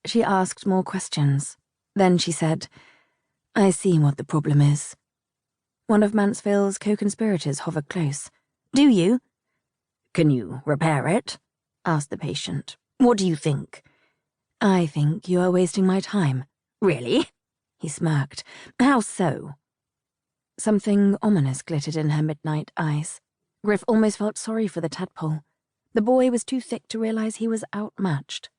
She asked more questions. Then she said, "I see what the problem is." One of Mansfield's co-conspirators hovered close. "Do you?" "Can you repair it?" asked the patient. "What do you think?" "I think you are wasting my time." "Really?" He smirked. "How so?" Something ominous glittered in her midnight eyes. Griff almost felt sorry for the tadpole. The boy was too thick to realize he was outmatched.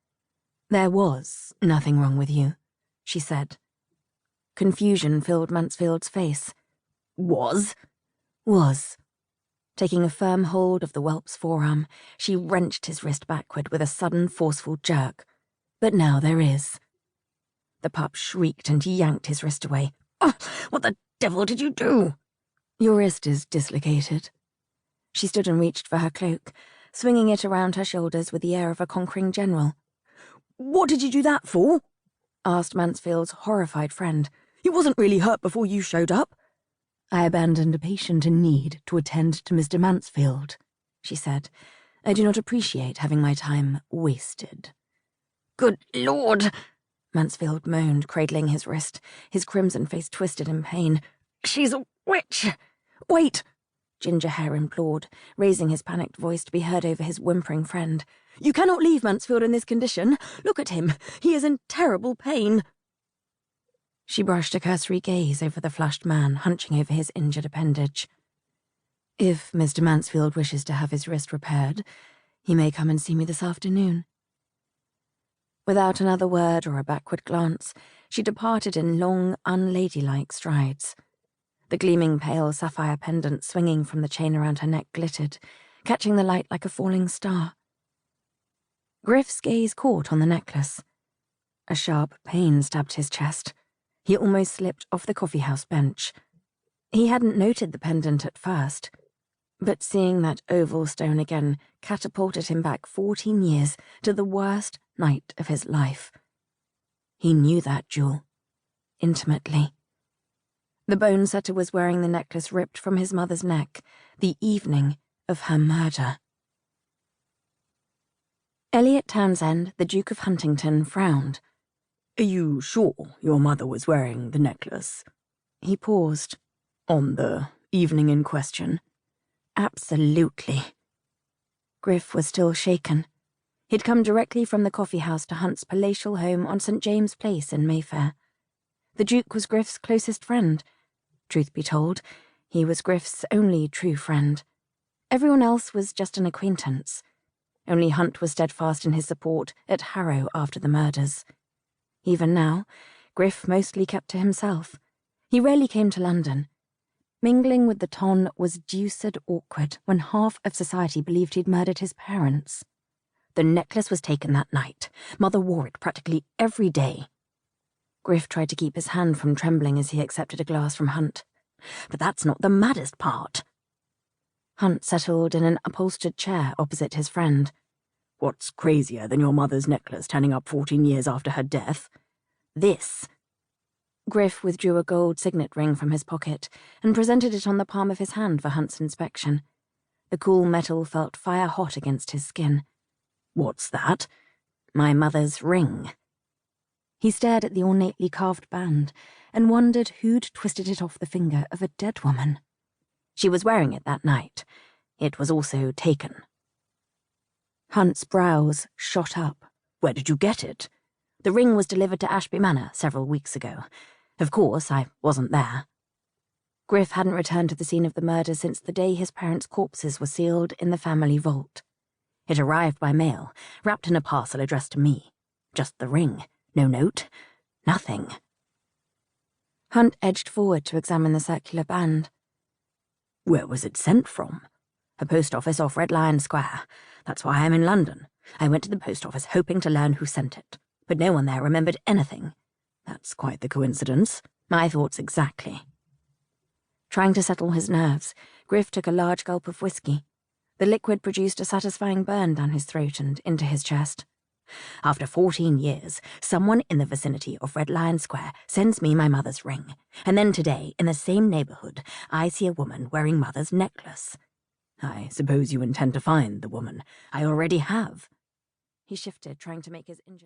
"There was nothing wrong with you," she said. Confusion filled Mansfield's face. Was? Taking a firm hold of the whelp's forearm, she wrenched his wrist backward with a sudden, forceful jerk. "But now there is." The pup shrieked and yanked his wrist away. "Oh, what the devil did you do?" "Your wrist is dislocated." She stood and reached for her cloak, swinging it around her shoulders with the air of a conquering general. "What did you do that for?" asked Mansfield's horrified friend. "He wasn't really hurt before you showed up." "I abandoned a patient in need to attend to Mr. Mansfield," she said. "I do not appreciate having my time wasted." "Good Lord!" Mansfield moaned, cradling his wrist, his crimson face twisted in pain. "She's a witch!" "Wait!" Ginger Hair implored, raising his panicked voice to be heard over his whimpering friend. "You cannot leave Mansfield in this condition. Look at him. He is in terrible pain." She brushed a cursory gaze over the flushed man hunching over his injured appendage. "If Mr. Mansfield wishes to have his wrist repaired, he may come and see me this afternoon." Without another word or a backward glance, she departed in long, unladylike strides. The gleaming pale sapphire pendant swinging from the chain around her neck glittered, catching the light like a falling star. Griff's gaze caught on the necklace. A sharp pain stabbed his chest. He almost slipped off the coffeehouse bench. He hadn't noted the pendant at first, but seeing that oval stone again catapulted him back 14 years to the worst night of his life. He knew that jewel, intimately. The bonesetter was wearing the necklace ripped from his mother's neck, the evening of her murder. Elliot Townsend, the Duke of Huntington, frowned. "Are you sure your mother was wearing the necklace?" He paused. "On the evening in question?" "Absolutely." Griff was still shaken. He'd come directly from the coffeehouse to Hunt's palatial home on St. James Place in Mayfair. The Duke was Griff's closest friend. Truth be told, he was Griff's only true friend. Everyone else was just an acquaintance. Only Hunt was steadfast in his support at Harrow after the murders. Even now, Griff mostly kept to himself. He rarely came to London. Mingling with the ton was deuced awkward when half of society believed he'd murdered his parents. The necklace was taken that night. Mother wore it practically every day. Griff tried to keep his hand from trembling as he accepted a glass from Hunt. "But that's not the maddest part." Hunt settled in an upholstered chair opposite his friend. "What's crazier than your mother's necklace turning up 14 years after her death? This." Griff withdrew a gold signet ring from his pocket and presented it on the palm of his hand for Hunt's inspection. The cool metal felt fire-hot against his skin. "What's that?" "My mother's ring." He stared at the ornately carved band and wondered who'd twisted it off the finger of a dead woman. She was wearing it that night. It was also taken. Hunt's brows shot up. "Where did you get it?" "The ring was delivered to Ashby Manor several weeks ago. Of course, I wasn't there." Griff hadn't returned to the scene of the murder since the day his parents' corpses were sealed in the family vault. It arrived by mail, wrapped in a parcel addressed to me. Just the ring. No note. Nothing. Hunt edged forward to examine the circular band. "Where was it sent from?" "A post office off Red Lion Square. That's why I'm in London. I went to the post office hoping to learn who sent it, but no one there remembered anything." "That's quite the coincidence." "My thoughts exactly." Trying to settle his nerves, Griff took a large gulp of whiskey. The liquid produced a satisfying burn down his throat and into his chest. "After 14 years, someone in the vicinity of Red Lion Square sends me my mother's ring, and then today, in the same neighborhood, I see a woman wearing mother's necklace. I suppose you intend to find the woman. I already have." He shifted, trying to make his injured...